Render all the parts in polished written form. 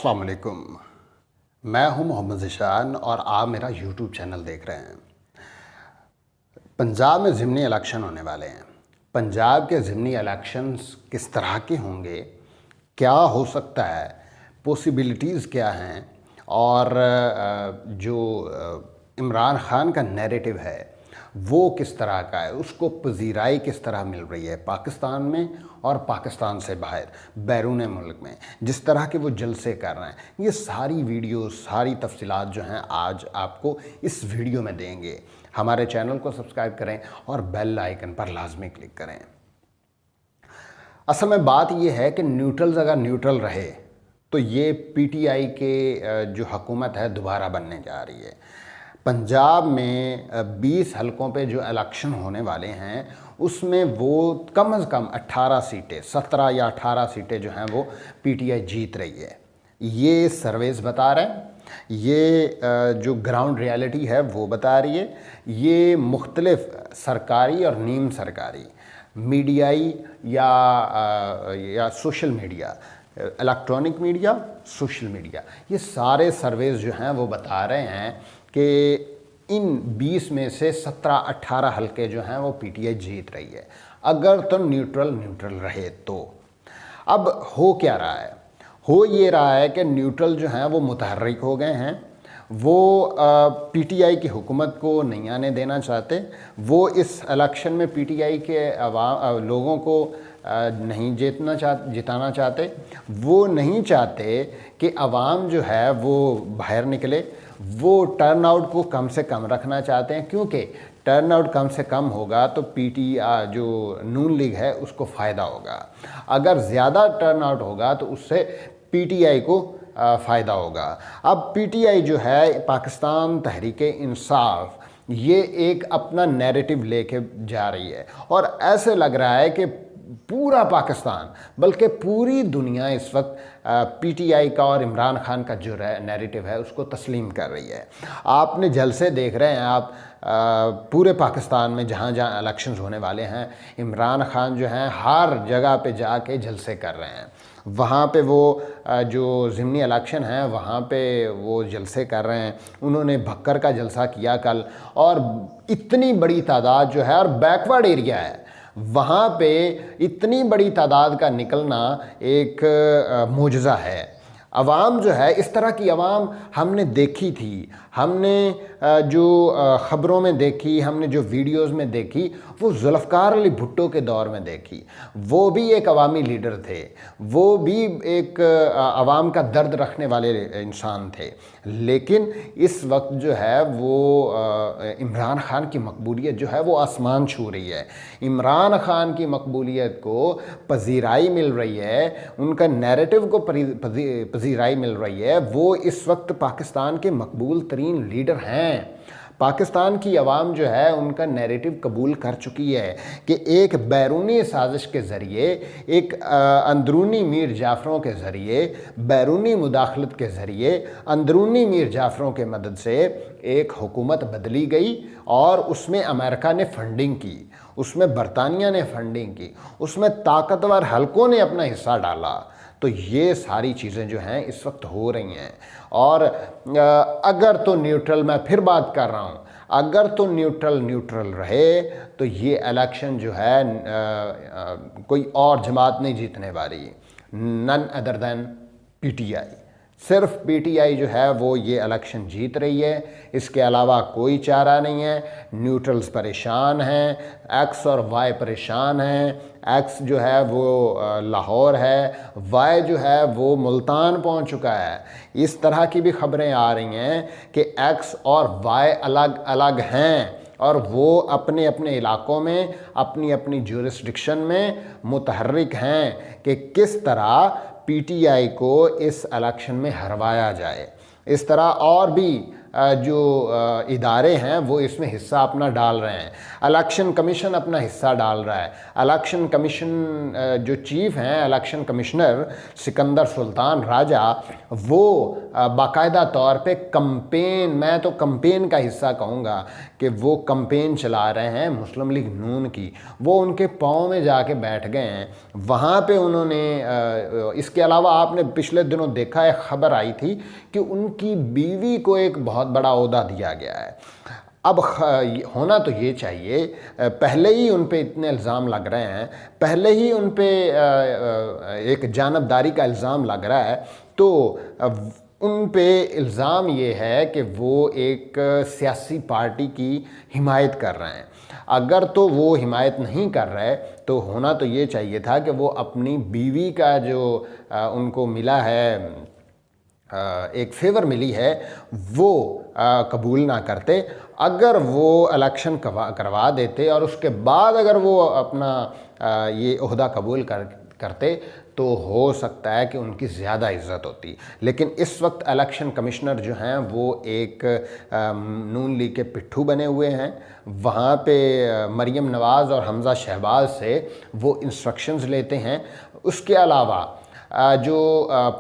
अस्सलाम वालेकुम। मैं हूं मोहम्मद ज़ीशान और आप मेरा यूट्यूब चैनल देख रहे हैं। पंजाब में ज़िमनी इलेक्शन होने वाले हैं। पंजाब के ज़िमनी इलेक्शंस किस तरह के होंगे, क्या हो सकता है, पॉसिबिलिटीज़ क्या हैं और जो इमरान खान का नैरेटिव है वो किस तरह का है, उसको पजीराई किस तरह मिल रही है पाकिस्तान में और पाकिस्तान से बाहर बैरून मुल्क में, जिस तरह के वो जलसे कर रहे हैं। ये सारी वीडियो, सारी तफसीलात जो हैं आज आपको इस वीडियो में देंगे। हमारे चैनल को सब्सक्राइब करें और बेल आइकन पर लाजमी क्लिक करें। असल में बात ये है कि न्यूट्रल्स अगर न्यूट्रल रहे तो ये पीटीआई के जो हुकूमत है दोबारा बनने जा रही है। पंजाब में 20 हलकों पे जो इलेक्शन होने वाले हैं उसमें वो कम से कम 18 सीटें, 17 या 18 सीटें जो हैं वो पीटीआई जीत रही है। ये सर्वेस बता रहे हैं, ये जो ग्राउंड रियलिटी है वो बता रही है। ये मुख्तलिफ सरकारी और नीम सरकारी मीडियाई या social media, electronic media, social media, ये सारे सर्वेस जो हैं वो बता रहे हैं कि इन 20 में से 17-18 हलके जो हैं वो पीटीआई जीत रही है, अगर तो न्यूट्रल रहे तो। अब हो क्या रहा है? हो ये रहा है कि न्यूट्रल जो हैं वो मुतहर्रिक हो गए हैं। वो पीटीआई की हुकूमत को नहीं आने देना चाहते। वो इस इलेक्शन में पीटीआई के लोगों को नहीं जिताना चाहते। वो नहीं चाहते कि अवाम जो है वो बाहर निकले। वो टर्नआउट को कम से कम रखना चाहते हैं, क्योंकि टर्नआउट कम से कम होगा तो पीटीआई जो नून लीग है उसको फ़ायदा होगा। अगर ज़्यादा टर्नआउट होगा तो उससे पीटीआई को फ़ायदा होगा। अब पीटीआई जो है, पाकिस्तान तहरीक-ए-इंसाफ, ये एक अपना नैरेटिव लेके जा रही है और ऐसे लग रहा है कि पूरा पाकिस्तान बल्कि पूरी दुनिया इस वक्त पीटीआई का और इमरान खान का जो नैरेटिव है उसको तस्लीम कर रही है। आपने जलसे देख रहे हैं आप पूरे पाकिस्तान में, जहाँ जहाँ इलेक्शंस होने वाले हैं, इमरान खान जो हैं हर जगह पे जाके जलसे कर रहे हैं। वहाँ पे वो जो ज़िमनी इलेक्शन है वहाँ पे वो जलसे कर रहे हैं। उन्होंने भक्कर का जलसा किया कल, और इतनी बड़ी तादाद जो है, और बैकवर्ड एरिया है, वहाँ पे इतनी बड़ी तादाद का निकलना एक मोजज़ा है। अवाम जो है, इस तरह की अवाम हमने देखी थी, हमने जो ख़बरों में देखी, हमने जो वीडियोस में देखी, वो जुल्फ़कार अली भुट्टो के दौर में देखी। वो भी एक अवामी लीडर थे, वो भी एक अवाम का दर्द रखने वाले इंसान थे। लेकिन इस वक्त जो है वो इमरान खान की मकबूलियत जो है वो आसमान छू रही है। इमरान खान की मकबूलियत को पजीराई मिल रही है, उनका नैरेटिव को पजीराई मिल रही है। वो इस वक्त पाकिस्तान के मकबूल तरीन लीडर हैं। पाकिस्तान की आवाम जो है उनका नैरेटिव कबूल कर चुकी है कि एक बैरूनी साजिश के ज़रिए, एक अंदरूनी मीर जाफ़रों के ज़रिए, बैरूनी मुदाखलत के ज़रिए, अंदरूनी मीर जाफ़रों के मदद से एक हुकूमत बदली गई और उसमें अमेरिका ने फंडिंग की, उसमें बरतानिया ने फंडिंग की, उसमें ताकतवर हलकों ने अपना हिस्सा डाला। तो ये सारी चीज़ें जो हैं इस वक्त हो रही हैं। और अगर तो न्यूट्रल, मैं फिर बात कर रहा हूँ, अगर तो न्यूट्रल रहे तो ये इलेक्शन जो है कोई और जमात नहीं जीतने वाली, नन अदर दैन पीटीआई। सिर्फ पीटीआई जो है वो ये इलेक्शन जीत रही है, इसके अलावा कोई चारा नहीं है। न्यूट्रल्स परेशान हैं, एक्स और वाई परेशान हैं। एक्स जो है वो लाहौर है, वाई जो है वो मुल्तान पहुंच चुका है। इस तरह की भी खबरें आ रही हैं कि एक्स और वाई अलग अलग हैं और वो अपने अपने इलाकों में, अपनी अपनी ज्यूरिस्डिक्शन में मुतहर्रिक हैं कि किस तरह पीटीआई को इस इलेक्शन में हरवाया जाए। इस तरह और भी जो इदारे हैं वो इसमें हिस्सा अपना डाल रहे हैं। इलेक्शन कमीशन अपना हिस्सा डाल रहा है। इलेक्शन कमीशन जो चीफ हैं, इलेक्शन कमिश्नर सिकंदर सुल्तान राजा, वो बाकायदा तौर पे कंपेन, मैं तो कंपेन का हिस्सा कहूँगा कि वो कंपेन चला रहे हैं मुस्लिम लीग नून की। वो उनके पाँव में जाके बैठ गए हैं वहाँ पे। उन्होंने इसके अलावा आपने पिछले दिनों देखा है, खबर आई थी कि उनकी बीवी को एक बहुत बड़ा ओहदा दिया गया है। अब होना तो ये चाहिए, पहले ही उन पे इतने इल्ज़ाम लग रहे हैं, पहले ही उन पे एक जानबदारी का इल्ज़ाम लग रहा है, तो उन पे इल्ज़ाम ये है कि वो एक सियासी पार्टी की हिमायत कर रहे हैं। अगर तो वो हिमायत नहीं कर रहे तो होना तो ये चाहिए था कि वो अपनी बीवी का जो उनको मिला है, एक फेवर मिली है, वो कबूल ना करते। अगर वो इलेक्शन करवा देते और उसके बाद अगर वो अपना ये ओहदा कबूल करते तो हो सकता है कि उनकी ज़्यादा इज्जत होती। लेकिन इस वक्त इलेक्शन कमिश्नर जो हैं वो एक नून लीग के पिट्ठू बने हुए हैं। वहाँ पे मरीम नवाज़ और हमज़ा शहबाज से वो इंस्ट्रक्शंस लेते हैं। उसके अलावा जो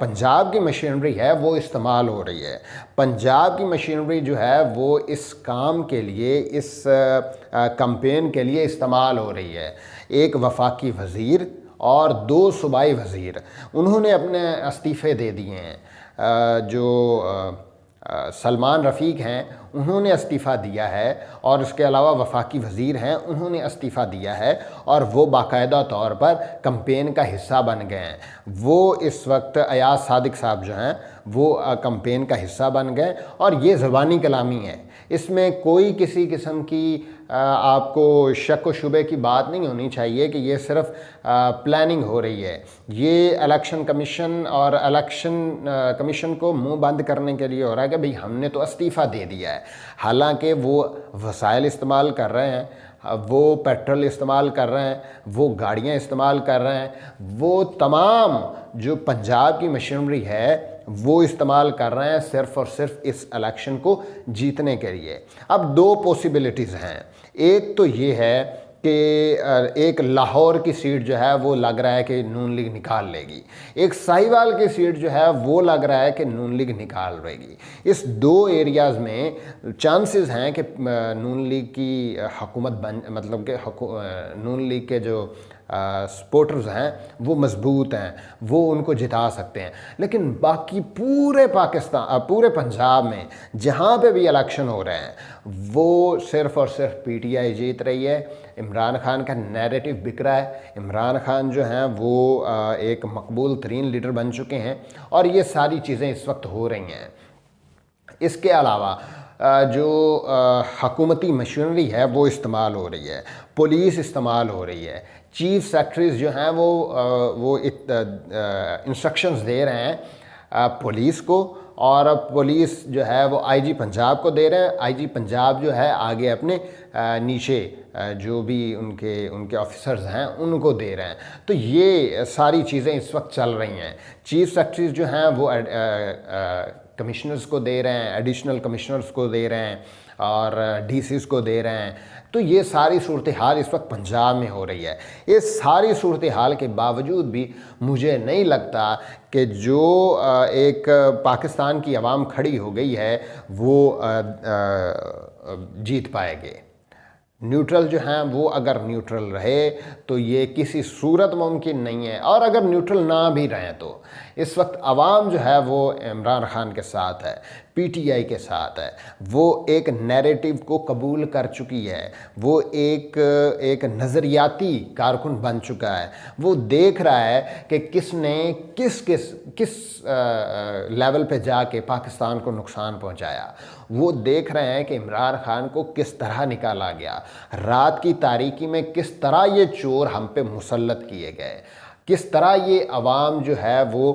पंजाब की मशीनरी है वो इस्तेमाल हो रही है। पंजाब की मशीनरी जो है वो इस काम के लिए, इस कैंपेन के लिए इस्तेमाल हो रही है। एक वफाकी वज़ीर और 2 सूबाई वज़ीर, उन्होंने अपने इस्तीफ़े दे दिए हैं। जो सलमान रफ़ीक हैं उन्होंने इस्तीफ़ा दिया है, और इसके अलावा वफाकी वज़ीर हैं उन्होंने इस्तीफ़ा दिया है, और वो बाकायदा तौर पर कैंपेन का हिस्सा बन गए हैं। वो इस वक्त अयाज सादिक साहब जो हैं वो कैंपेन का हिस्सा बन गए, और ये ज़बानी कलामी है। इसमें कोई किसी किस्म की आपको शक व शुबे की बात नहीं होनी चाहिए कि ये सिर्फ प्लानिंग हो रही है। ये इलेक्शन कमीशन और इलेक्शन कमीशन को मुंह बंद करने के लिए हो रहा है कि भाई हमने तो इस्तीफ़ा दे दिया है। हालांकि वो वसाइल इस्तेमाल कर रहे हैं, वो पेट्रोल इस्तेमाल कर रहे हैं, वो गाड़ियाँ इस्तेमाल कर रहे हैं, वो तमाम जो पंजाब की मशीनरी है वो इस्तेमाल कर रहे हैं सिर्फ़ और सिर्फ इस इलेक्शन को जीतने के लिए। अब 2 पॉसिबिलिटीज़ हैं। एक तो ये है कि एक लाहौर की सीट जो है वो लग रहा है कि नून लीग निकाल लेगी, एक साहिवाल की सीट जो है वो लग रहा है कि नून लीग निकाल लेगी। इस 2 एरियाज़ में चांसेस हैं कि नून लीग की हुकूमत मतलब कि नून लीग के जो सपोर्टर्स हैं वो मजबूत हैं, वो उनको जिता सकते हैं। लेकिन बाकी पूरे पाकिस्तान, पूरे पंजाब में जहाँ पे भी इलेक्शन हो रहे हैं वो सिर्फ़ और सिर्फ पीटीआई जीत रही है। इमरान खान का नैरेटिव बिक रहा है। इमरान खान जो हैं वो एक मकबूल तरीन लीडर बन चुके हैं, और ये सारी चीज़ें इस वक्त हो रही हैं। इसके अलावा जो हकूमती मशीनरी है वो इस्तेमाल हो रही है, पुलिस इस्तेमाल हो रही है, चीफ सेक्रेटरीज जो हैं वो इंस्ट्रक्शंस दे रहे हैं पुलिस को, और पुलिस जो है वो आईजी पंजाब को दे रहे हैं। आईजी पंजाब जो है आगे अपने नीचे जो भी उनके ऑफिसर्स हैं उनको दे रहे हैं। तो ये सारी चीज़ें इस वक्त चल रही हैं। चीफ सेक्रेटरीज जो हैं वो कमिश्नर्स को दे रहे हैं, एडिशनल कमिश्नर्स को दे रहे हैं, और डीसीज को दे रहे हैं। तो ये सारी सूरत हाल इस वक्त पंजाब में हो रही है। ये सारी सूरत हाल के बावजूद भी मुझे नहीं लगता कि जो एक पाकिस्तान की आवाम खड़ी हो गई है वो जीत पाएंगे। न्यूट्रल जो हैं वो अगर न्यूट्रल रहे तो ये किसी सूरत मुमकिन नहीं है, और अगर न्यूट्रल ना भी रहें तो इस वक्त आवाम जो है वो इमरान खान के साथ है, पीटीआई के साथ है। वो एक नैरेटिव को कबूल कर चुकी है, वो एक नज़रियाती कारकुन बन चुका है। वो देख रहा है कि किसने किस लेवल पे जाके पाकिस्तान को नुकसान पहुंचाया। वो देख रहे हैं कि इमरान खान को किस तरह निकाला गया, रात की तारीकी में किस तरह ये चोर हम पे मुसल्लत किए गए, किस तरह ये अवाम जो है वो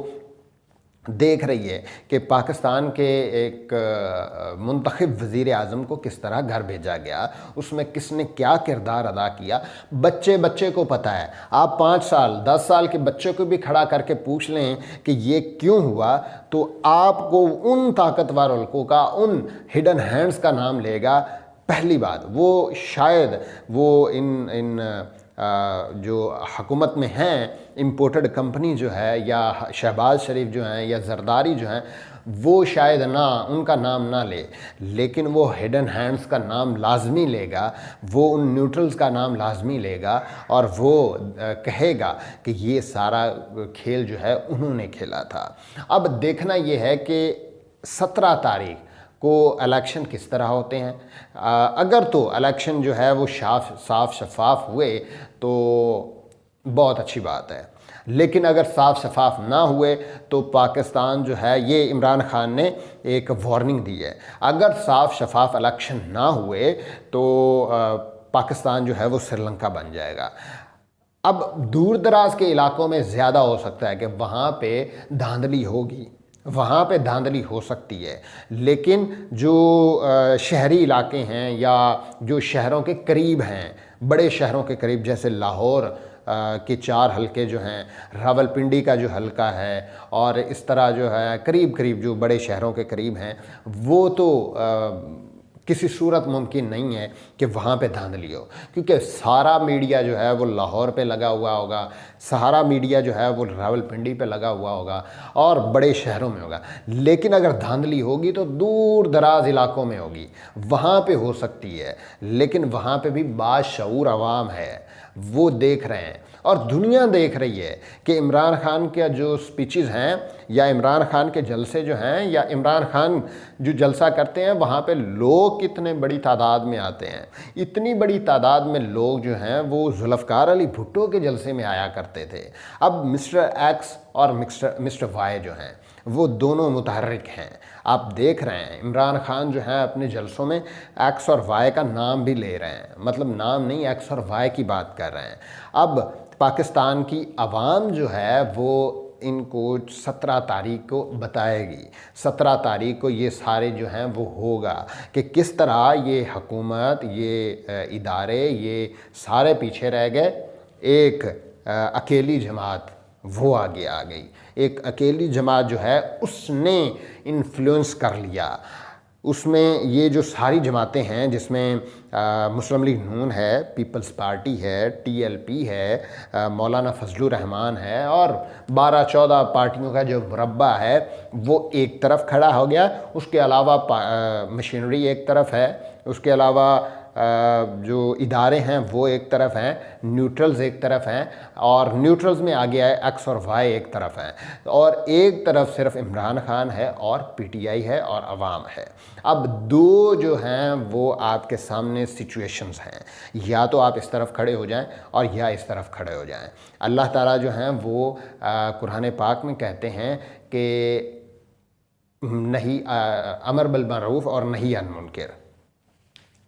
देख रही है कि पाकिस्तान के एक मुंतखब वज़ीर आज़म को किस तरह घर भेजा गया, उसमें किसने क्या किरदार अदा किया। बच्चे बच्चे को पता है। आप 5 साल 10 साल के बच्चे को भी खड़ा करके पूछ लें कि ये क्यों हुआ, तो आपको उन ताकतवर मुल्कों का, उन हिडन हैंड्स का नाम लेगा। पहली बात, वो शायद वो इन जो हुकूमत में हैं, इम्पोर्टेड कंपनी जो है, या शहबाज शरीफ जो हैं, या जरदारी जो हैं, वो शायद ना उनका नाम ना ले, लेकिन वो हिडन हैंड्स का नाम लाजमी लेगा, वो उन न्यूट्रल्स का नाम लाजमी लेगा, और वो कहेगा कि ये सारा खेल जो है उन्होंने खेला था। अब देखना ये है कि 17 तारीख को इलेक्शन किस तरह होते हैं। अगर तो इलेक्शन जो है वो साफ शफाफ हुए तो बहुत अच्छी बात है, लेकिन अगर साफ शफाफ ना हुए तो पाकिस्तान जो है, ये इमरान खान ने एक वार्निंग दी है, अगर साफ शफाफ इलेक्शन ना हुए तो पाकिस्तान जो है वो श्रीलंका बन जाएगा। अब दूर दराज के इलाकों में ज़्यादा हो सकता है कि वहाँ पे धांधली होगी, वहाँ पे धांधली हो सकती है, लेकिन जो शहरी इलाके हैं या जो शहरों के करीब हैं, बड़े शहरों के करीब, जैसे लाहौर के 4 हलके जो हैं, रावलपिंडी का जो हलका है, और इस तरह जो है करीब करीब जो बड़े शहरों के करीब हैं, वो तो किसी सूरत मुमकिन नहीं है कि वहाँ पे धांधली हो, क्योंकि सारा मीडिया जो है वो लाहौर पे लगा हुआ होगा, सारा मीडिया जो है वो रावलपिंडी पे लगा हुआ होगा और बड़े शहरों में होगा। लेकिन अगर धांधली होगी तो दूर दराज इलाकों में होगी, वहाँ पे हो सकती है, लेकिन वहाँ पे भी बाशऊर अवाम है, वो देख रहे हैं और दुनिया देख रही है कि इमरान खान के जो स्पीचेस हैं, या इमरान खान के जलसे जो हैं, या इमरान खान जो जलसा करते हैं, वहाँ पे लोग कितने बड़ी तादाद में आते हैं। इतनी बड़ी तादाद में लोग जो हैं वो जुल्फ़कार अली भुट्टो के जलसे में आया करते थे। अब मिस्टर एक्स और मिस्टर वाई जो हैं वो दोनों मुतहर्रिक हैं। आप देख रहे हैं इमरान खान जो है अपने जलसों में एक्स और वाई का नाम भी ले रहे हैं, मतलब नाम नहीं, एक्स और वाई की बात कर रहे हैं। अब पाकिस्तान की आवाम जो है वो इनको 17 तारीख को बताएगी। 17 तारीख को ये सारे जो हैं वो होगा कि किस तरह ये हुकूमत, ये इदारे, ये सारे पीछे रह गए। एक अकेली जमात वो आगे आ गई, एक अकेली जमात जो है उसने इन्फ्लुएंस कर लिया। उसमें ये जो सारी जमातें हैं, जिसमें मुस्लिम लीग नून है, पीपल्स पार्टी है, टीएलपी है, मौलाना फजलुर रहमान है, और 12-14 पार्टियों का जो मुरब्बा है वो एक तरफ खड़ा हो गया। उसके अलावा मशीनरी एक तरफ है, उसके अलावा जो इदारे हैं वो एक तरफ हैं, न्यूट्रल्स एक तरफ हैं, और न्यूट्रल्स में आ गया है एक्स और वाई एक तरफ हैं, और एक तरफ सिर्फ इमरान खान है और पीटीआई है और अवाम है। अब दो जो हैं वो आपके सामने सिचुएशंस हैं, या तो आप इस तरफ खड़े हो जाएं और या इस तरफ खड़े हो जाएं। अल्लाह ताला जो हैं वो कुरान पाक में कहते हैं कि नहीं अमर बिल मारूफ और नहीं अन मुनकर,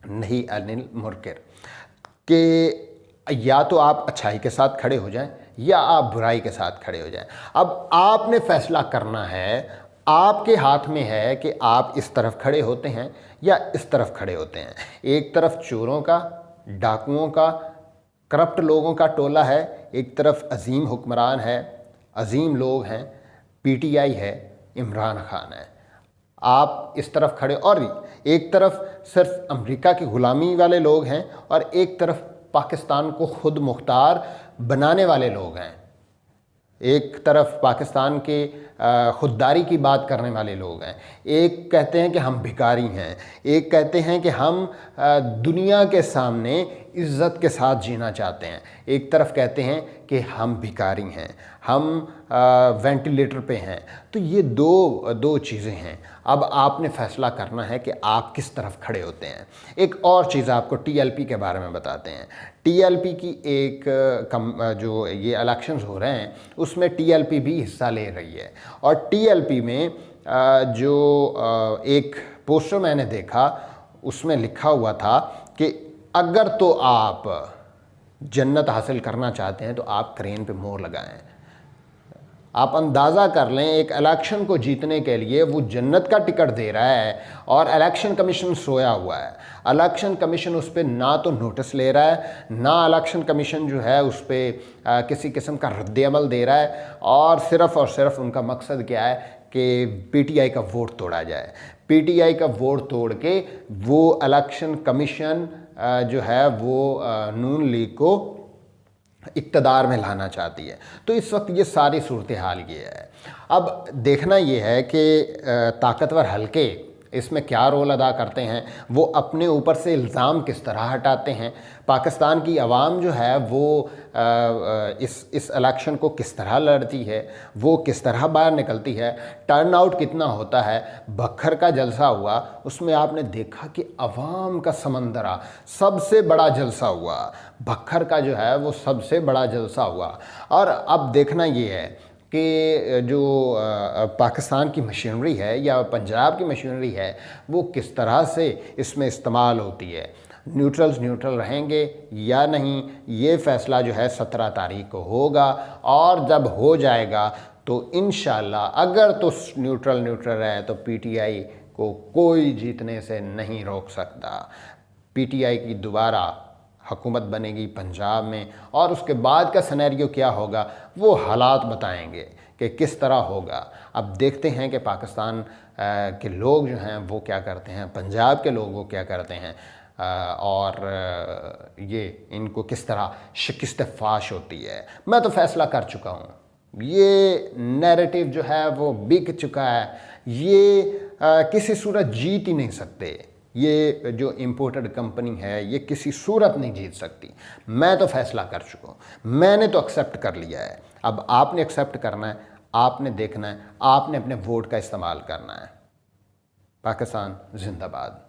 नहीं अनिल मुनकर, कि या तो आप अच्छाई के साथ खड़े हो जाएं या आप बुराई के साथ खड़े हो जाएं। अब आपने फैसला करना है, आपके हाथ में है कि आप इस तरफ खड़े होते हैं या इस तरफ खड़े होते हैं। एक तरफ चोरों का, डाकुओं का, करप्ट लोगों का टोला है, एक तरफ अजीम हुक्मरान है, अजीम लोग हैं, पीटीआई है, इमरान खान है। आप इस तरफ खड़े, और एक तरफ सिर्फ अमेरिका की ग़ुलामी वाले लोग हैं और एक तरफ पाकिस्तान को खुद मुख्तार बनाने वाले लोग हैं। एक तरफ पाकिस्तान के खुददारी की बात करने वाले लोग हैं। एक कहते हैं कि हम भिखारी हैं, एक कहते हैं कि हम दुनिया के सामने इज़्ज़त के साथ जीना चाहते हैं। एक तरफ कहते हैं कि हम भिखारी हैं, हम वेंटिलेटर पे हैं। तो ये दो चीज़ें हैं। अब आपने फ़ैसला करना है कि आप किस तरफ खड़े होते हैं। एक और चीज़ आपको टीएलपी के बारे में बताते हैं। टीएलपी की एक जो ये इलेक्शंस हो रहे हैं उसमें टीएलपी भी हिस्सा ले रही है, और टीएलपी में जो एक पोस्टर मैंने देखा उसमें लिखा हुआ था कि अगर तो आप जन्नत हासिल करना चाहते हैं तो आप क्रेन पे मोहर लगाएं। आप अंदाज़ा कर लें, एक इलेक्शन को जीतने के लिए वो जन्नत का टिकट दे रहा है और इलेक्शन कमीशन सोया हुआ है। इलेक्शन कमीशन उस पर ना तो नोटिस ले रहा है, ना इलेक्शन कमीशन जो है उस पर किसी किस्म का रद्द-ए-अमल दे रहा है, और सिर्फ उनका मकसद क्या है कि पीटीआई का वोट तोड़ा जाए। पीटीआई का वोट तोड़ के वो इलेक्शन कमीशन जो है वो नून लीग को इक़्तिदार में लाना चाहती है। तो इस वक्त ये सारी सूरत हाल ये है। अब देखना ये है कि ताकतवर हलके इसमें क्या रोल अदा करते हैं, वो अपने ऊपर से इल्ज़ाम किस तरह हटाते हैं, पाकिस्तान की आवाम जो है वो इस इलेक्शन को किस तरह लड़ती है, वो किस तरह बाहर निकलती है, टर्न आउट कितना होता है। बखर का जलसा हुआ, उसमें आपने देखा कि अवाम का समंदरा सबसे बड़ा जलसा हुआ, बखर का जो है वो सबसे बड़ा जलसा हुआ। और अब देखना ये है कि जो पाकिस्तान की मशीनरी है या पंजाब की मशीनरी है वो किस तरह से इसमें इस्तेमाल होती है। न्यूट्रल रहेंगे या नहीं, ये फ़ैसला जो है 17 तारीख को होगा, और जब हो जाएगा तो इंशाल्लाह अगर तो न्यूट्रल रहे तो पीटीआई को कोई जीतने से नहीं रोक सकता। पीटीआई की दोबारा हुकूमत बनेगी पंजाब में, और उसके बाद का सिनेरियो क्या होगा वो हालात बताएंगे कि किस तरह होगा। अब देखते हैं कि पाकिस्तान के लोग जो हैं वो क्या करते हैं, पंजाब के लोग वो क्या करते हैं, और ये इनको किस तरह शिकस्त फाश होती है। मैं तो फ़ैसला कर चुका हूँ, ये नैरेटिव जो है वो बिक चुका है, ये किसी सूरत जीत ही नहीं सकते। ये जो इम्पोर्टेड कंपनी है ये किसी सूरत नहीं जीत सकती। मैं तो फ़ैसला कर चुका हूँ, मैंने तो एक्सेप्ट कर लिया है। अब आपने एक्सेप्ट करना है, आपने देखना है, आपने अपने वोट का इस्तेमाल करना है। पाकिस्तान जिंदाबाद।